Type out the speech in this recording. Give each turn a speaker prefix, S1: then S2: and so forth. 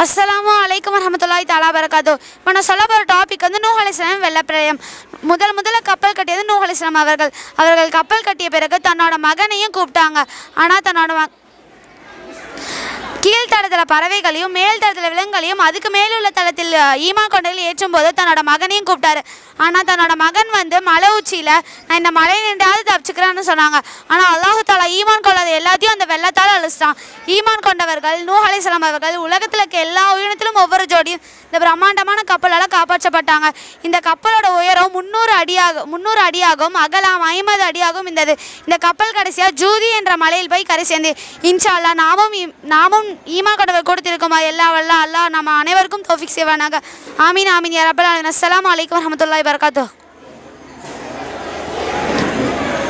S1: அஸ்ஸலாமு அலைக்கும் வரஹ்மத்துல்லாஹி தஆலா பரகாத்துஹு. இப்போ நான் சொல்ல போகிற டாபிக் வந்து நூஹ் அலைஹிஸ்ஸலாம் வெள்ளப்பிரளயம். முதல்ல கப்பல் கட்டியது நூஹ் அலைஹிஸ்ஸலாம் அவர்கள் கப்பல் கட்டிய பிறகு தன்னோட மகனையும் கூப்பிட்டாங்க. ஆனால் தன்னோட கீழ்த்தளத்தில் பறவைகளையும் மேல் தளத்தில் விலங்குகளையும் அதுக்கு மேலுள்ள தளத்தில் ஈமான் கொண்டவர்கள் ஏற்றும் போது தன்னோட மகனையும் கூப்பிட்டாரு. ஆனால் தன்னோட மகன் வந்து மலை உச்சியில் நான் இந்த மலை நின்றாவது தப்பிச்சுக்கிறேன்னு சொன்னாங்க. ஆனால் அல்லாஹு தாலா ஈமான் கொள்ளாத எல்லாத்தையும் அந்த வெள்ளத்தால் அழிச்சிட்டான். ஈமான் கொண்டவர்கள் நூஹ் அலைஹிஸ்ஸலாம் அவர்கள் உலகத்தில் இருக்க எல்லா உயிரினத்திலும் ஒவ்வொரு ஜோடியும் இந்த பிரம்மாண்டமான கப்பலால் காப்பாற்றப்பட்டாங்க. இந்த கப்பலோட உயரம் 300 அடியாகவும் அகலம் 50 அடியாகவும் இருந்தது. இந்த கப்பல் கடைசியாக ஜூதி என்ற மலையில் போய் கரை சேர்ந்து இன்ஷா அல்லாஹ் நாமும் ஈமான் கொண்டவர் கொடுத்திருக்குமா அல்லாஹ் நம்ம அனைவருக்கும் தௌஃபீக் செய்வானாக. ஆமீன் ஆமீன் யா ரப்பல் ஆலமீன். அஸ்ஸலாமு அலைக்கும் வரஹ்மத்துல்லாஹி வபரகாத்துஹு.